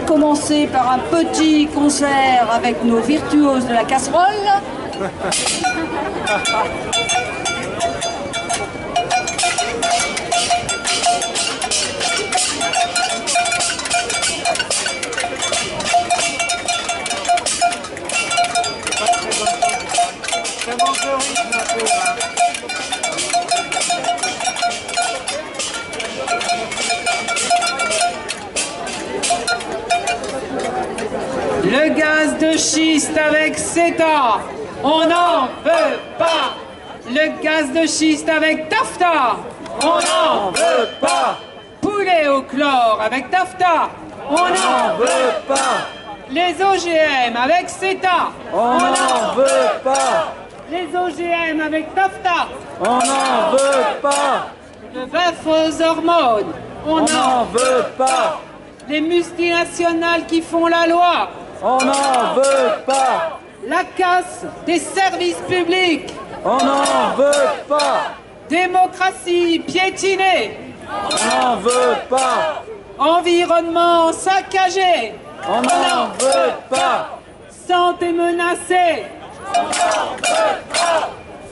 va commencer par un petit concert avec nos virtuoses de la casserole. Le gaz de schiste avec CETA, on n'en veut pas. Le gaz de schiste avec TAFTA, on n'en veut pas. Poulet au chlore avec TAFTA, on n'en veut pas. Les OGM avec CETA, on n'en veut pas. Les OGM avec TAFTA, on n'en veut pas. Le bœuf aux hormones, on n'en veut pas. Les multinationales qui font la loi, on n'en veut pas. La casse des services publics, on n'en veut pas. Démocratie piétinée, on n'en veut pas. Environnement saccagé, on n'en veut pas. Santé menacée, on n'en veut pas.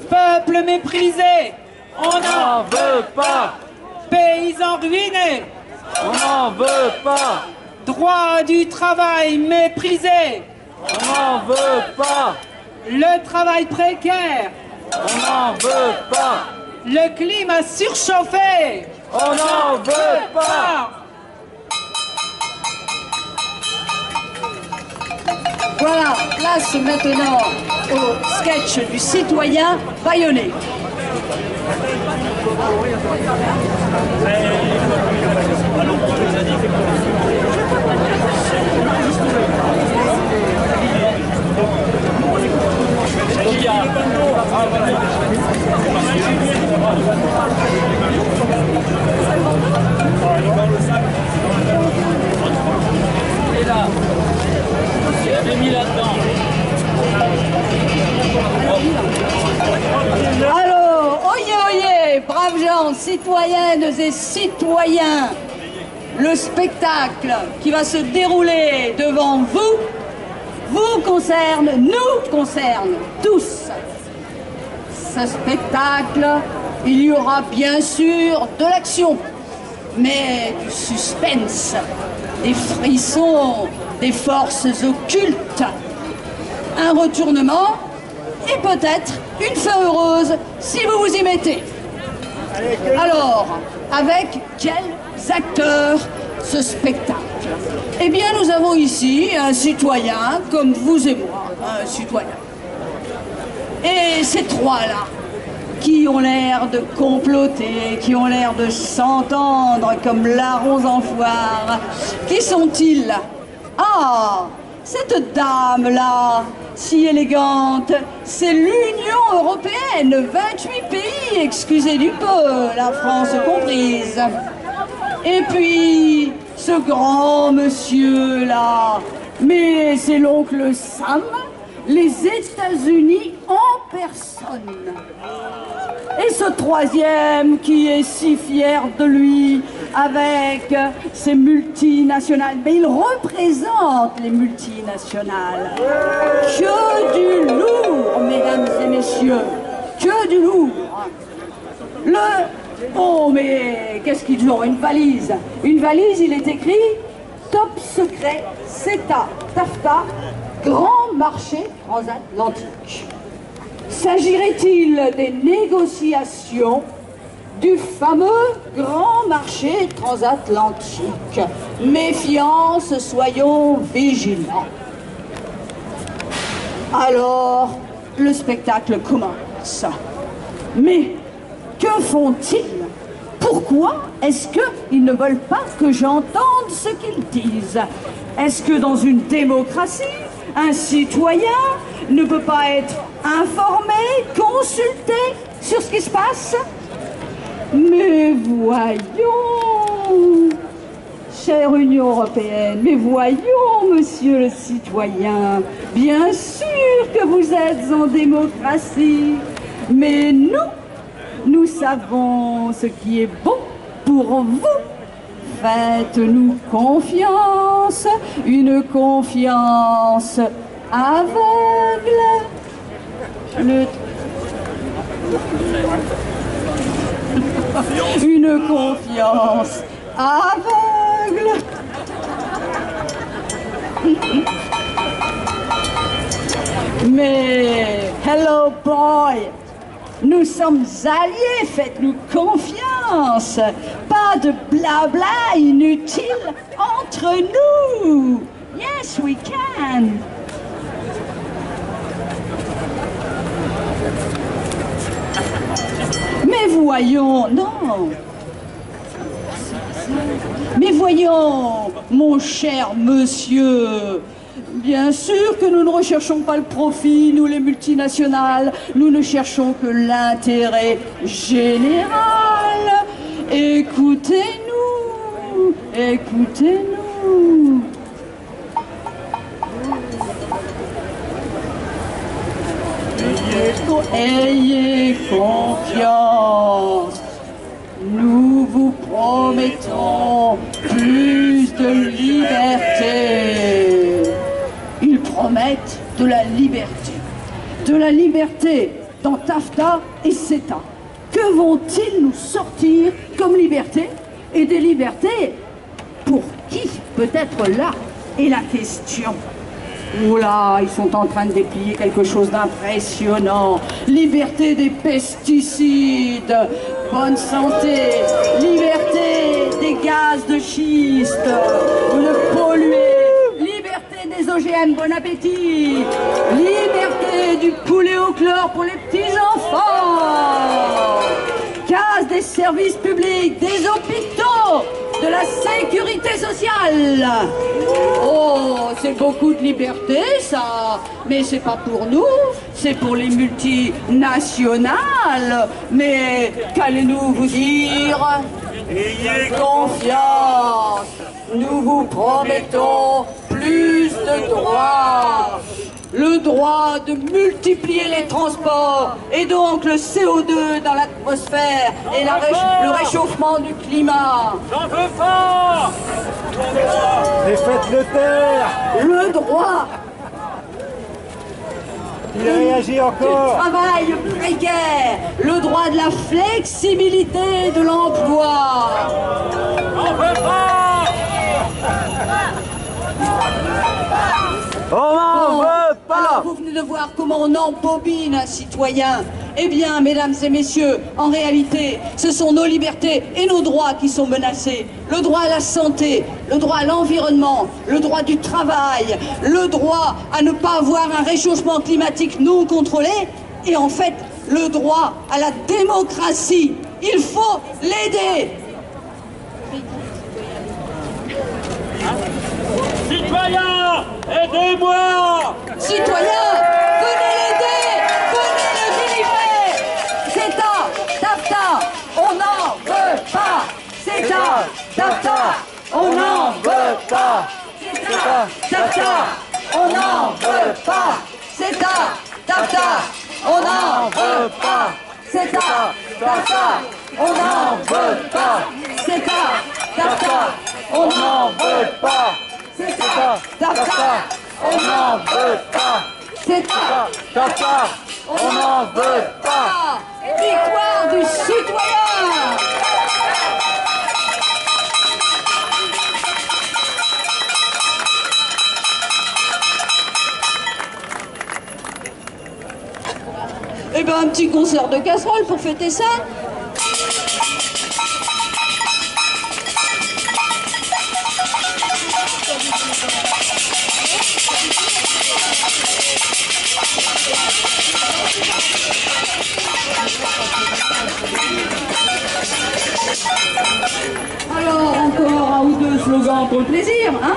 Peuple méprisé, on n'en veut pas. Paysans ruinés, on n'en veut pas. Droit du travail méprisé, on n'en veut pas. Le travail précaire, on n'en veut pas. Le climat surchauffé, on n'en veut pas. Voilà, place maintenant au sketch du citoyen bâillonné. Et là, il avait mis là-dedans. Alors, oyez, oyez, braves gens, citoyennes et citoyens, le spectacle qui va se dérouler devant vous, vous concerne, nous concerne tous. Ce spectacle, il y aura bien sûr de l'action, mais du suspense, des frissons, des forces occultes, un retournement et peut-être une fin heureuse si vous vous y mettez. Alors, avec quels acteurs ce spectacle? Eh bien, nous avons ici un citoyen comme vous et moi, un citoyen. Et ces trois-là, qui ont l'air de comploter, qui ont l'air de s'entendre comme larrons en foire, qui sont-ils? Ah, cette dame-là, si élégante, c'est l'Union européenne, 28 pays, excusez du peu, la France comprise. Et puis, ce grand monsieur-là, mais c'est l'oncle Sam, les États-Unis en personne. Et ce troisième qui est si fier de lui avec ses multinationales. Mais il représente les multinationales. Que du lourd, mesdames et messieurs. Que du lourd. Oh, mais qu'est-ce qu'ils ont? Une valise. Une valise, il est écrit top secret, CETA, TAFTA, grand marché transatlantique. S'agirait-il des négociations du fameux grand marché transatlantique? Méfiance, soyons vigilants. Alors, le spectacle commence. Mais que font-ils? Pourquoi est-ce qu'ils ne veulent pas que j'entende ce qu'ils disent? Est-ce que dans une démocratie, un citoyen ne peut pas être informé, consulté sur ce qui se passe? Mais voyons, chère Union européenne, mais voyons, monsieur le citoyen, bien sûr que vous êtes en démocratie, mais nous savons ce qui est bon pour vous. Faites-nous confiance, une confiance aveugle. Une confiance aveugle. Mais, hello boy, nous sommes alliés, faites-nous confiance. Pas de blabla inutile entre nous. Yes, we can. Mais voyons, non. Mais voyons, mon cher monsieur, bien sûr que nous ne recherchons pas le profit, nous les multinationales, nous ne cherchons que l'intérêt général. Écoutez-nous, écoutez-nous. Ayez confiance. Nous vous promettons plus de liberté. Ils promettent de la liberté. De la liberté dans TAFTA et CETA. Que vont-ils nous sortir comme liberté? Et des libertés pour qui? Peut-être là est la question. Oula, ils sont en train de déplier quelque chose d'impressionnant. Liberté des pesticides, bonne santé, liberté des gaz de schiste, de polluer, liberté des OGM, bon appétit, liberté du poulet au chlore pour les petits-enfants, casse des services publics, des hôpitaux, de la sécurité sociale. Oh, c'est beaucoup de liberté, ça. Mais c'est pas pour nous, c'est pour les multinationales. Mais qu'allez-nous vous dire? Ayez confiance. Nous vous promettons plus de droits. Le droit de multiplier les transports et donc le CO2 dans l'atmosphère et le réchauffement du climat. J'en veux pas. Et faites-le taire. Le droit Il réagit encore. du travail précaire, le droit de la flexibilité de l'emploi. J'en veux pas. On n'en veut pas. Alors vous venez de voir comment on embobine un citoyen. Eh bien, mesdames et messieurs, en réalité, ce sont nos libertés et nos droits qui sont menacés. Le droit à la santé, le droit à l'environnement, le droit du travail, le droit à ne pas avoir un réchauffement climatique non contrôlé et en fait, le droit à la démocratie. Il faut l'aider. Citoyens, aidez-moi. Citoyens, venez l'aider, venez le délivrer. CETA, TAFTA, on n'en veut pas. CETA, TAFTA, on n'en veut pas. CETA, TAFTA, on n'en veut pas. CETA, TAFTA, on n'en veut pas. CETA, TAFTA, on n'en veut pas. CETA, TAFTA, on n'en veut pas. CETA, TAFTA, on n'en veut pas. CETA, TAFTA, on n'en veut pas. Victoire du citoyen. Eh ben, un petit concert de casserole pour fêter ça. Alors, encore un ou deux slogans pour le plaisir, hein?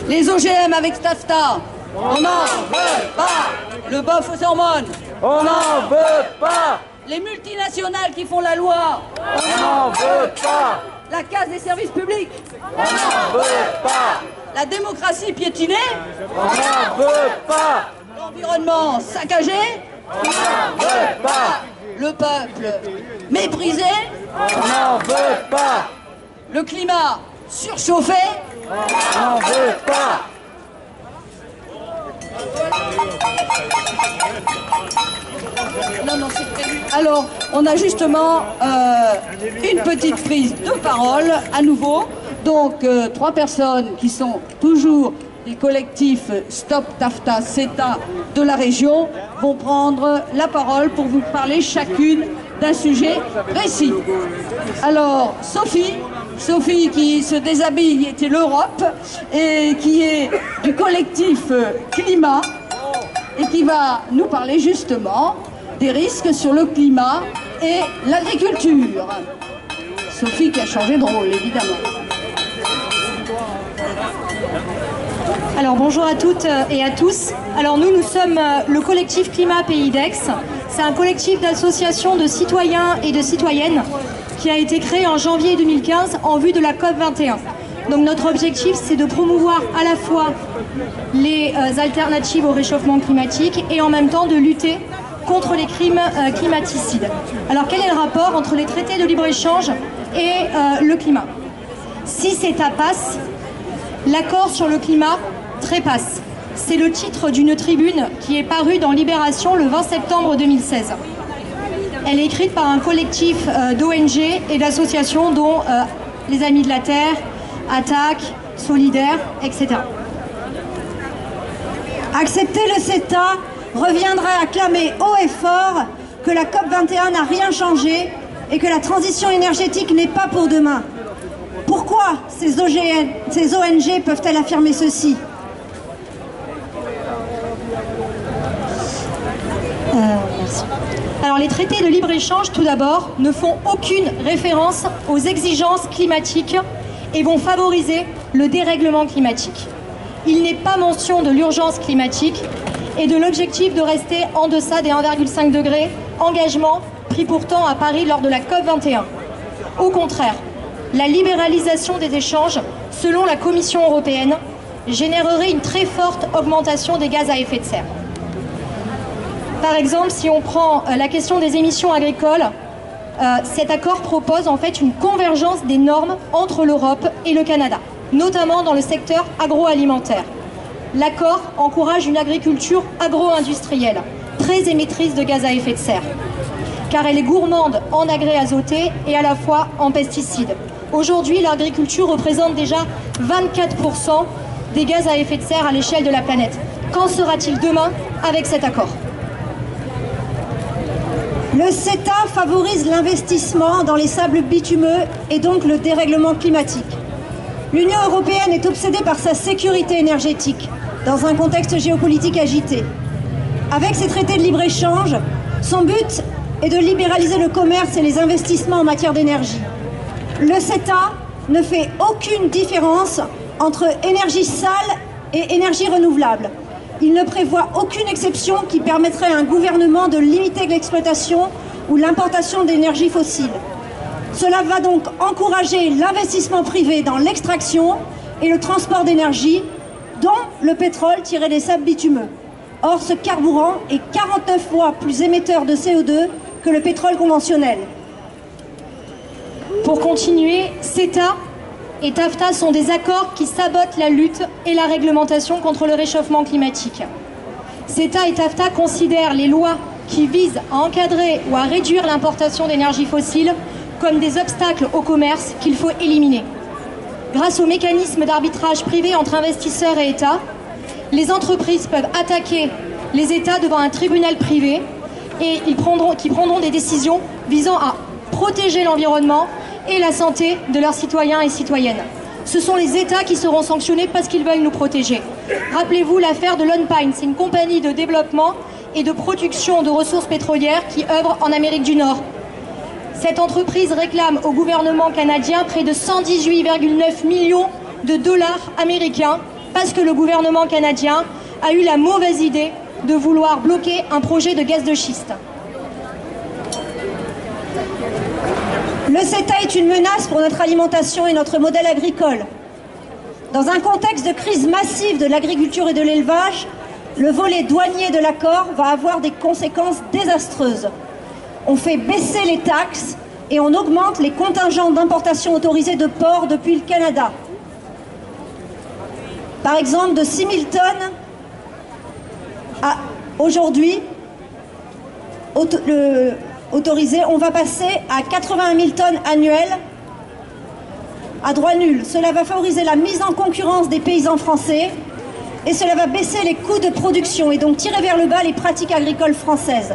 Les OGM avec TAFTA, on n'en veut pas. Le bœuf aux hormones, On n'en veut pas. les multinationales qui font la loi, On n'en veut pas. la casse des services publics, On n'en veut pas. la démocratie piétinée, On n'en veut pas. l'environnement saccagé, On n'en veut pas. le peuple méprisé, On n'en veut pas. le climat surchauffé, On n'en veut pas. Alors, on a justement une petite prise de parole à nouveau. Donc, 3 personnes qui sont toujours des collectifs Stop TAFTA CETA de la région vont prendre la parole pour vous parler chacune d'un sujet précis. Alors, Sophie qui se déshabille était l'Europe et qui est du collectif Climat et qui va nous parler justement des risques sur le climat et l'agriculture. Sophie qui a changé de rôle, évidemment. Alors bonjour à toutes et à tous. Alors nous sommes le collectif Climat Pays d'Aix. C'est un collectif d'associations de citoyens et de citoyennes qui a été créé en janvier 2015 en vue de la COP21. Donc notre objectif, c'est de promouvoir à la fois les alternatives au réchauffement climatique et en même temps de lutter contre les crimes climaticides. Alors quel est le rapport entre les traités de libre-échange et le climat? Si CETA passe, l'accord sur le climat trépasse. C'est le titre d'une tribune qui est parue dans Libération le 20 septembre 2016. Elle est écrite par un collectif d'ONG et d'associations dont les Amis de la Terre, Attaque, Solidaire, etc. Accepter le CETA reviendrait à clamer haut et fort que la COP21 n'a rien changé et que la transition énergétique n'est pas pour demain. Pourquoi ces ONG peuvent-elles affirmer ceci? Merci. Alors les traités de libre-échange, tout d'abord, ne font aucune référence aux exigences climatiques et vont favoriser le dérèglement climatique. Il n'est pas mention de l'urgence climatique et de l'objectif de rester en deçà des 1,5 degrés, engagement pris pourtant à Paris lors de la COP21. Au contraire, la libéralisation des échanges, selon la Commission européenne, générerait une très forte augmentation des gaz à effet de serre. Par exemple, si on prend la question des émissions agricoles, cet accord propose en fait une convergence des normes entre l'Europe et le Canada, notamment dans le secteur agroalimentaire. L'accord encourage une agriculture agro-industrielle, très émettrice de gaz à effet de serre, car elle est gourmande en agrès azotés et à la fois en pesticides. Aujourd'hui, l'agriculture représente déjà 24% des gaz à effet de serre à l'échelle de la planète. Qu'en sera-t-il demain avec cet accord ? Le CETA favorise l'investissement dans les sables bitumeux et donc le dérèglement climatique. L'Union européenne est obsédée par sa sécurité énergétique dans un contexte géopolitique agité. Avec ces traités de libre-échange, son but est de libéraliser le commerce et les investissements en matière d'énergie. Le CETA ne fait aucune différence entre énergie sale et énergie renouvelable. Il ne prévoit aucune exception qui permettrait à un gouvernement de limiter l'exploitation ou l'importation d'énergie fossile. Cela va donc encourager l'investissement privé dans l'extraction et le transport d'énergie, dont le pétrole tiré des sables bitumeux. Or, ce carburant est 49 fois plus émetteur de CO2 que le pétrole conventionnel. Pour continuer, CETA et TAFTA sont des accords qui sabotent la lutte et la réglementation contre le réchauffement climatique. CETA et TAFTA considèrent les lois qui visent à encadrer ou à réduire l'importation d'énergie fossile comme des obstacles au commerce qu'il faut éliminer. Grâce au mécanisme d'arbitrage privé entre investisseurs et États, les entreprises peuvent attaquer les États devant un tribunal privé et qui prendront des décisions visant à protéger l'environnement et la santé de leurs citoyens et citoyennes. Ce sont les États qui seront sanctionnés parce qu'ils veulent nous protéger. Rappelez-vous l'affaire de Lone Pine, c'est une compagnie de développement et de production de ressources pétrolières qui œuvre en Amérique du Nord. Cette entreprise réclame au gouvernement canadien près de 118,9 millions de dollars américains parce que le gouvernement canadien a eu la mauvaise idée de vouloir bloquer un projet de gaz de schiste. Le CETA est une menace pour notre alimentation et notre modèle agricole. Dans un contexte de crise massive de l'agriculture et de l'élevage, le volet douanier de l'accord va avoir des conséquences désastreuses. On fait baisser les taxes et on augmente les contingents d'importation autorisés de porc depuis le Canada. Par exemple, de 6 000 tonnes à aujourd'hui, autorisées, on va passer à 81 000 tonnes annuelles à droit nul. Cela va favoriser la mise en concurrence des paysans français et cela va baisser les coûts de production et donc tirer vers le bas les pratiques agricoles françaises.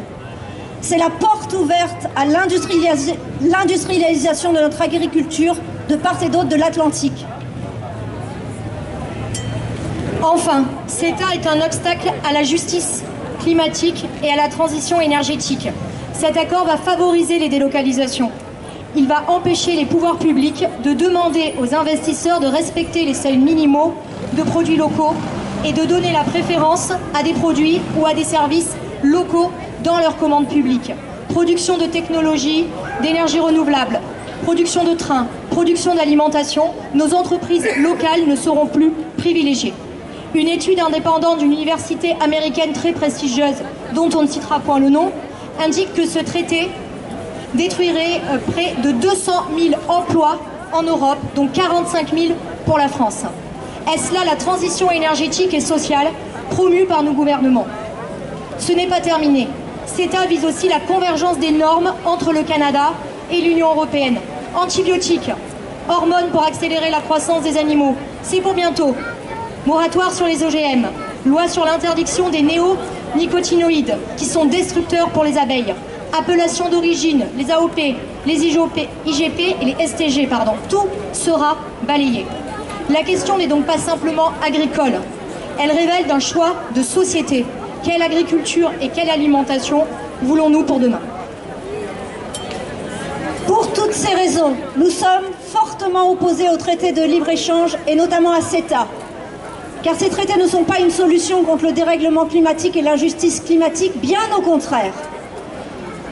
C'est la porte ouverte à l'industrialisation de notre agriculture de part et d'autre de l'Atlantique. Enfin, CETA est un obstacle à la justice climatique et à la transition énergétique. Cet accord va favoriser les délocalisations. Il va empêcher les pouvoirs publics de demander aux investisseurs de respecter les seuils minimaux de produits locaux et de donner la préférence à des produits ou à des services locaux dans leurs commandes publiques. Production de technologies, d'énergie renouvelable, production de trains, production d'alimentation, nos entreprises locales ne seront plus privilégiées. Une étude indépendante d'une université américaine très prestigieuse, dont on ne citera point le nom, indique que ce traité détruirait près de 200 000 emplois en Europe, dont 45 000 pour la France. Est-ce là la transition énergétique et sociale promue par nos gouvernements? Ce n'est pas terminé. CETA vise aussi la convergence des normes entre le Canada et l'Union européenne. Antibiotiques, hormones pour accélérer la croissance des animaux, c'est pour bientôt. Moratoire sur les OGM, loi sur l'interdiction des néonicotinoïdes qui sont destructeurs pour les abeilles, appellation d'origine, les AOP, les IGP et les STG, tout sera balayé. La question n'est donc pas simplement agricole, elle révèle d'un choix de société. Quelle agriculture et quelle alimentation voulons-nous pour demain? Pour toutes ces raisons, nous sommes fortement opposés au traité de libre-échange et notamment à CETA. Car ces traités ne sont pas une solution contre le dérèglement climatique et l'injustice climatique, bien au contraire.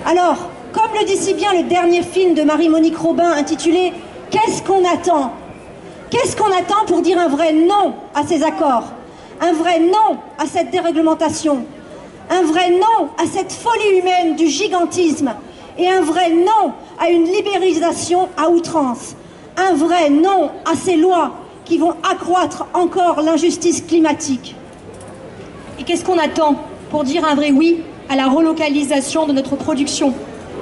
Alors, comme le dit si bien le dernier film de Marie-Monique Robin intitulé « Qu'est-ce qu'on attend ?» Qu'est-ce qu'on attend pour dire un vrai non à ces accords? Un vrai non à cette déréglementation? Un vrai non à cette folie humaine du gigantisme? Et un vrai non à une libéralisation à outrance? Un vrai non à ces lois qui vont accroître encore l'injustice climatique? Et qu'est-ce qu'on attend pour dire un vrai oui à la relocalisation de notre production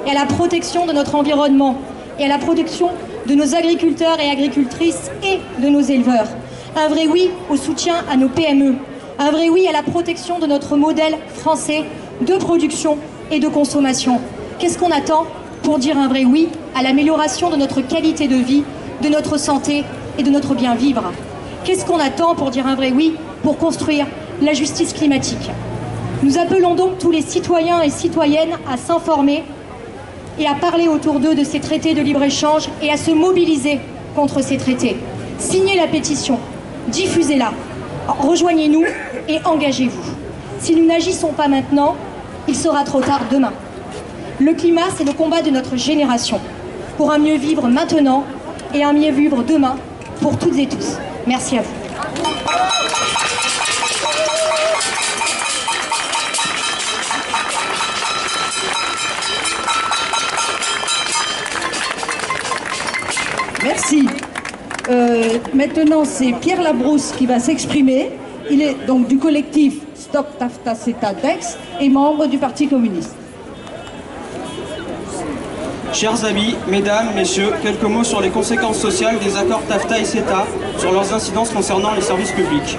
et à la protection de notre environnement et à la protection de nos agriculteurs et agricultrices et de nos éleveurs? Un vrai oui au soutien à nos PME, un vrai oui à la protection de notre modèle français de production et de consommation. Qu'est-ce qu'on attend pour dire un vrai oui à l'amélioration de notre qualité de vie, de notre santé et de notre bien vivre? Qu'est-ce qu'on attend pour dire un vrai oui pour construire la justice climatique? Nous appelons donc tous les citoyens et citoyennes à s'informer et à parler autour d'eux de ces traités de libre-échange et à se mobiliser contre ces traités. Signez la pétition, diffusez-la, rejoignez-nous et engagez-vous. Si nous n'agissons pas maintenant, il sera trop tard demain. Le climat, c'est le combat de notre génération, pour un mieux vivre maintenant et un mieux vivre demain pour toutes et tous. Merci à vous. Merci. Maintenant, c'est Pierre Labrousse qui va s'exprimer. Il est donc du collectif Stop TAFTA CETA DEX et membre du Parti communiste. Chers amis, mesdames, messieurs, quelques mots sur les conséquences sociales des accords TAFTA et CETA sur leurs incidences concernant les services publics.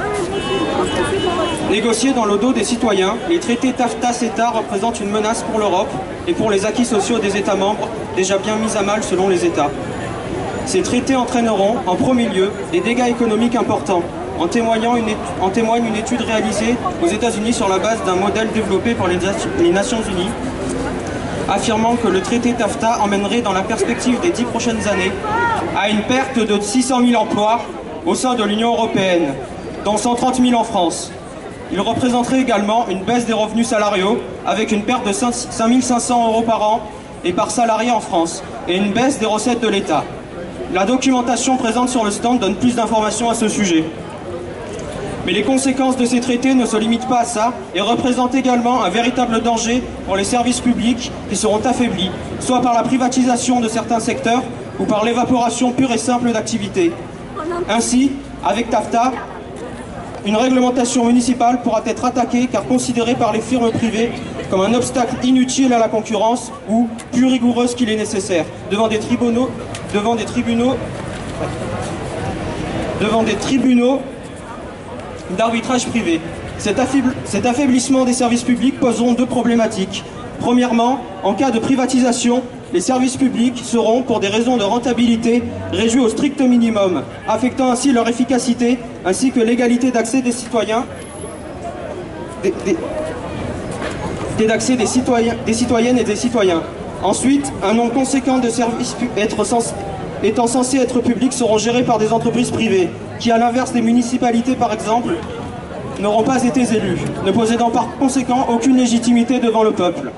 Négociés dans le dos des citoyens, les traités TAFTA-CETA représentent une menace pour l'Europe et pour les acquis sociaux des États membres, déjà bien mis à mal selon les États. Ces traités entraîneront, en premier lieu, des dégâts économiques importants, en témoigne une étude réalisée aux États-Unis sur la base d'un modèle développé par les Nations Unies, affirmant que le traité TAFTA emmènerait dans la perspective des 10 prochaines années à une perte de 600 000 emplois au sein de l'Union européenne, dont 130 000 en France. Il représenterait également une baisse des revenus salariaux avec une perte de 5 500 € par an et par salarié en France et une baisse des recettes de l'État. La documentation présente sur le stand donne plus d'informations à ce sujet. Mais les conséquences de ces traités ne se limitent pas à ça et représentent également un véritable danger pour les services publics qui seront affaiblis, soit par la privatisation de certains secteurs ou par l'évaporation pure et simple d'activités. Ainsi, avec TAFTA, une réglementation municipale pourra être attaquée car considérée par les firmes privées comme un obstacle inutile à la concurrence ou plus rigoureuse qu'il est nécessaire, devant des tribunaux d'arbitrage privé. Cet affaiblissement des services publics poseront deux problématiques. Premièrement, en cas de privatisation, les services publics seront, pour des raisons de rentabilité, réduits au strict minimum, affectant ainsi leur efficacité ainsi que l'égalité d'accès des citoyennes et des citoyens. Ensuite, un nombre conséquent de services étant censés être publics seront gérés par des entreprises privées, qui, à l'inverse des municipalités par exemple, n'auront pas été élus, ne possédant par conséquent aucune légitimité devant le peuple.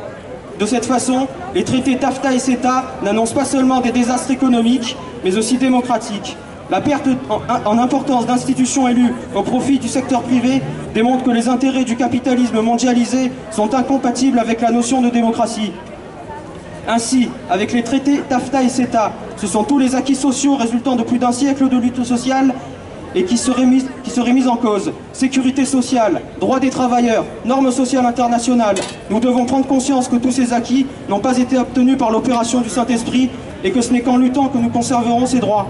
De cette façon, les traités TAFTA et CETA n'annoncent pas seulement des désastres économiques, mais aussi démocratiques. La perte en importance d'institutions élues au profit du secteur privé démontre que les intérêts du capitalisme mondialisé sont incompatibles avec la notion de démocratie. Ainsi, avec les traités TAFTA et CETA, ce sont tous les acquis sociaux résultant de plus d'un siècle de lutte sociale et qui seraient mis en cause. Sécurité sociale, droits des travailleurs, normes sociales internationales. Nous devons prendre conscience que tous ces acquis n'ont pas été obtenus par l'opération du Saint-Esprit et que ce n'est qu'en luttant que nous conserverons ces droits.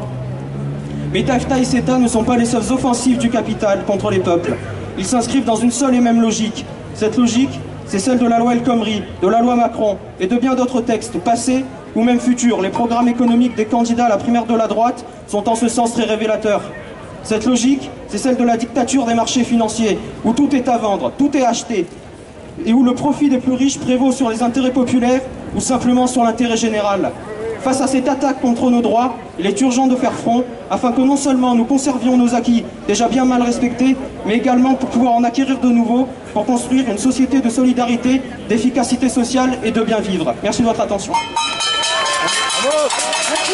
Mais TAFTA et CETA ne sont pas les seules offensives du capital contre les peuples. Ils s'inscrivent dans une seule et même logique. Cette logique, c'est celle de la loi El Khomri, de la loi Macron et de bien d'autres textes passés ou même futurs. Les programmes économiques des candidats à la primaire de la droite sont en ce sens très révélateurs. Cette logique, c'est celle de la dictature des marchés financiers, où tout est à vendre, tout est acheté, et où le profit des plus riches prévaut sur les intérêts populaires ou simplement sur l'intérêt général. Face à cette attaque contre nos droits, il est urgent de faire front, afin que non seulement nous conservions nos acquis déjà bien mal respectés, mais également pour pouvoir en acquérir de nouveaux, pour construire une société de solidarité, d'efficacité sociale et de bien vivre. Merci de votre attention. Merci.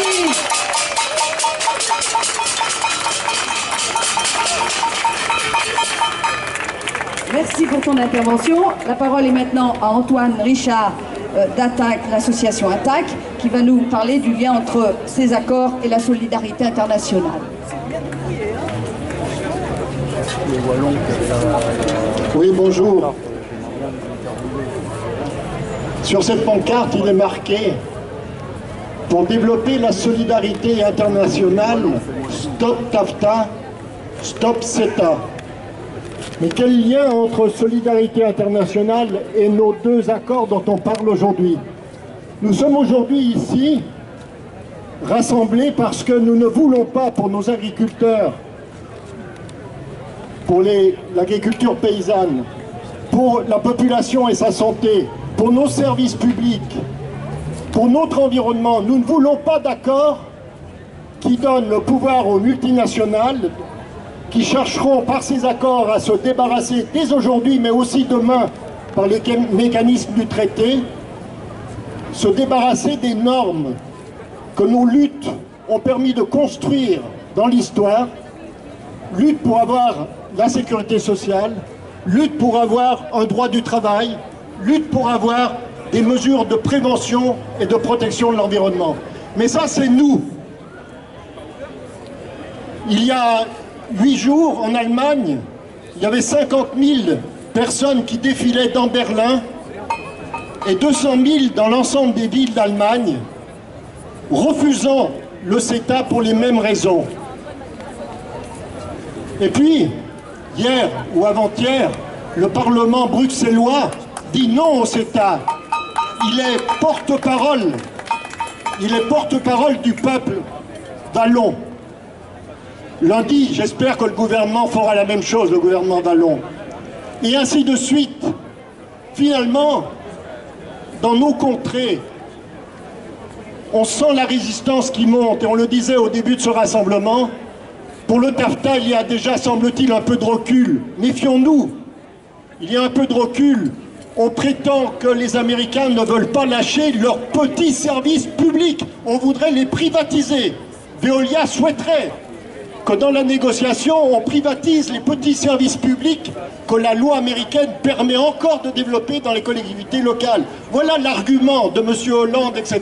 Merci pour ton intervention. La parole est maintenant à Antoine Richard d'ATTAC, l'association ATTAC, qui va nous parler du lien entre ces accords et la solidarité internationale. Oui, bonjour. Sur cette pancarte, il est marqué « Pour développer la solidarité internationale, stop TAFTA, stop CETA ». Mais quel lien entre solidarité internationale et nos deux accords dont on parle aujourd'hui? Nous sommes aujourd'hui ici, rassemblés parce que nous ne voulons pas pour nos agriculteurs, pour l'agriculture paysanne, pour la population et sa santé, pour nos services publics, pour notre environnement, nous ne voulons pas d'accords qui donnent le pouvoir aux multinationales, qui chercheront par ces accords à se débarrasser dès aujourd'hui, mais aussi demain, par les mécanismes du traité, se débarrasser des normes que nos luttes ont permis de construire dans l'histoire, lutte pour avoir la sécurité sociale, lutte pour avoir un droit du travail, lutte pour avoir des mesures de prévention et de protection de l'environnement. Mais ça, c'est nous. Il y a 8 jours, en Allemagne, il y avait 50 000 personnes qui défilaient dans Berlin et 200 000 dans l'ensemble des villes d'Allemagne, refusant le CETA pour les mêmes raisons. Et puis, hier ou avant-hier, le Parlement bruxellois dit non au CETA. Il est porte-parole du peuple wallon. Lundi, j'espère que le gouvernement fera la même chose, le gouvernement wallon. Et ainsi de suite. Finalement, dans nos contrées, on sent la résistance qui monte, et on le disait au début de ce rassemblement, pour le TAFTA, il y a déjà, semble-t-il, un peu de recul. Méfions-nous, il y a un peu de recul. On prétend que les Américains ne veulent pas lâcher leurs petits services publics. On voudrait les privatiser. Veolia souhaiterait que dans la négociation, on privatise les petits services publics que la loi américaine permet encore de développer dans les collectivités locales. Voilà l'argument de M. Hollande, etc.,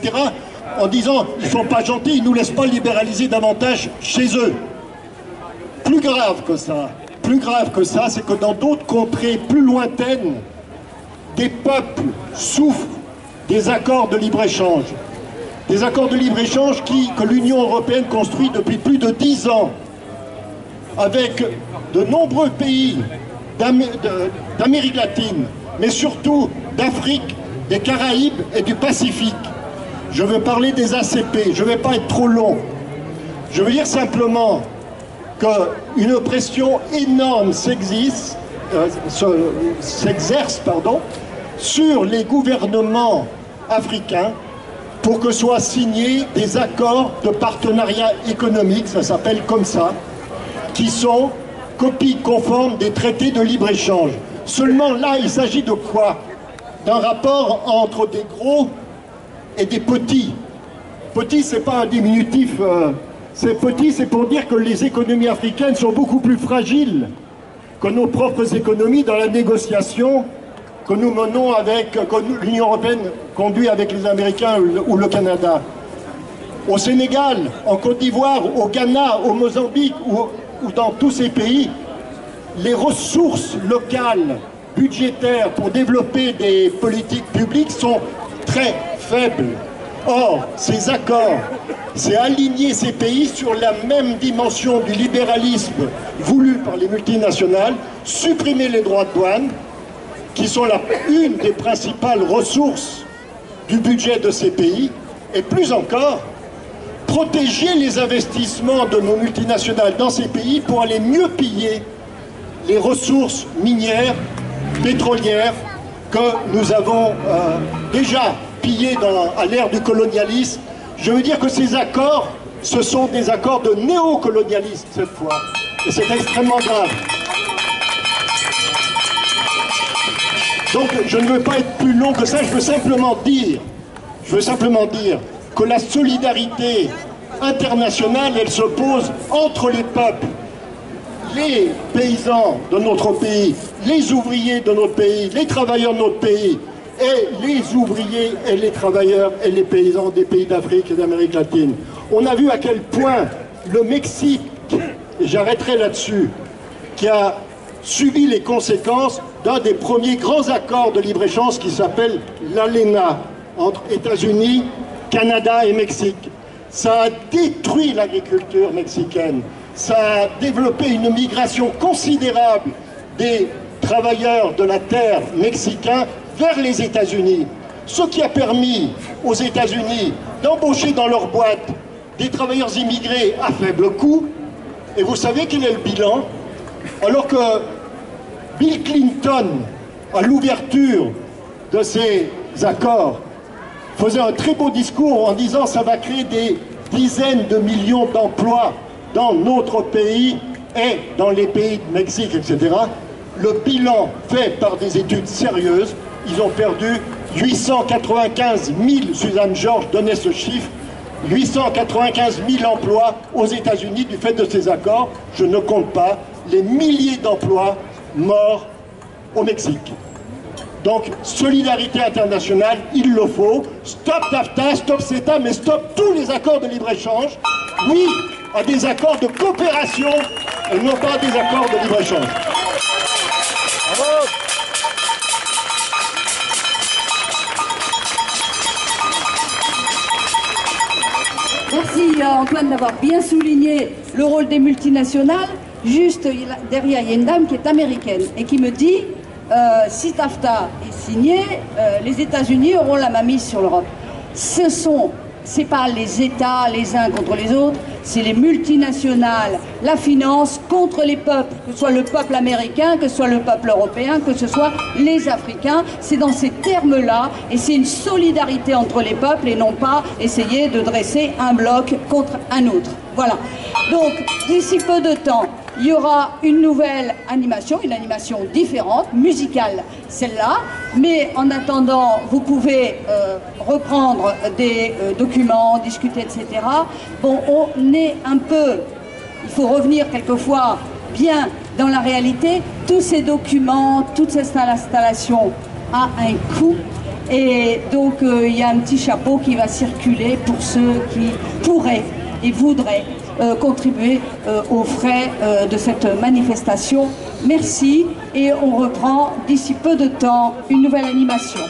en disant « ils ne sont pas gentils, ils ne nous laissent pas libéraliser davantage chez eux ». Plus grave que ça, c'est que dans d'autres contrées plus lointaines, des peuples souffrent des accords de libre-échange. Des accords de libre-échange que l'Union européenne construit depuis plus de 10 ans avec de nombreux pays d'Amérique latine, mais surtout d'Afrique, des Caraïbes et du Pacifique. Je veux parler des ACP, je ne vais pas être trop long. Je veux dire simplement qu'une pression énorme s'exerce sur les gouvernements africains pour que soient signés des accords de partenariat économique, ça s'appelle comme ça, qui sont copies conformes des traités de libre-échange. Seulement là, il s'agit de quoi? D'un rapport entre des gros et des petits. Petit, c'est pas un diminutif, c'est petit, c'est pour dire que les économies africaines sont beaucoup plus fragiles que nos propres économies dans la négociation que nous menons que l'Union européenne conduit avec les Américains ou le Canada. Au Sénégal, en Côte d'Ivoire, au Ghana, au Mozambique ou dans tous ces pays, les ressources locales, budgétaires pour développer des politiques publiques sont très faibles. Or, ces accords, c'est aligner ces pays sur la même dimension du libéralisme voulu par les multinationales, supprimer les droits de douane, qui sont une des principales ressources du budget de ces pays, et plus encore, protéger les investissements de nos multinationales dans ces pays pour aller mieux piller les ressources minières, pétrolières, que nous avons déjà pillées à l'ère du colonialisme. Je veux dire que ces accords, ce sont des accords de néocolonialisme cette fois, et c'est extrêmement grave. Donc je ne veux pas être plus long que ça, je veux simplement dire que la solidarité internationale, elle se pose entre les peuples, les paysans de notre pays, les ouvriers de notre pays, les travailleurs de notre pays, et les ouvriers et les travailleurs et les paysans des pays d'Afrique et d'Amérique latine. On a vu à quel point le Mexique, et j'arrêterai là-dessus, qui a subi les conséquences d'un des premiers grands accords de libre-échange qui s'appelle l'ALENA, entre États-Unis, Canada et Mexique. Ça a détruit l'agriculture mexicaine, ça a développé une migration considérable des travailleurs de la terre mexicains vers les États-Unis, ce qui a permis aux États-Unis d'embaucher dans leurs boîtes des travailleurs immigrés à faible coût. Et vous savez quel est le bilan? Alors que Bill Clinton, à l'ouverture de ces accords, faisait un très beau discours en disant que ça va créer des dizaines de millions d'emplois dans notre pays et dans les pays de Mexique, etc. Le bilan fait par des études sérieuses, ils ont perdu 895 000, Suzanne Georges donnait ce chiffre, 895 000 emplois aux États-Unis du fait de ces accords. Je ne compte pas les milliers d'emplois morts au Mexique. Donc, solidarité internationale, il le faut. Stop NAFTA, stop CETA, mais stop tous les accords de libre-échange. Oui, à des accords de coopération et non pas à des accords de libre-échange. Bravo. Merci Antoine d'avoir bien souligné le rôle des multinationales. Juste derrière, il y a une dame qui est américaine et qui me dit si TAFTA est signé, les États-Unis auront la main mise sur l'Europe. C'est pas les États les uns contre les autres, c'est les multinationales, la finance contre les peuples, que ce soit le peuple américain, que ce soit le peuple européen, que ce soit les Africains. C'est dans ces termes-là, et c'est une solidarité entre les peuples et non pas essayer de dresser un bloc contre un autre. Voilà. Donc, d'ici peu de temps, il y aura une nouvelle animation, une animation différente, musicale, celle-là. Mais en attendant, vous pouvez reprendre des documents, discuter, etc. Bon, on est un peu... Il faut revenir quelquefois bien dans la réalité. Tous ces documents, toute cette installation a un coût. Et donc, il y a un petit chapeau qui va circuler pour ceux qui pourraient et voudraient contribuer aux frais de cette manifestation. Merci. et on reprend d'ici peu de temps une nouvelle animation.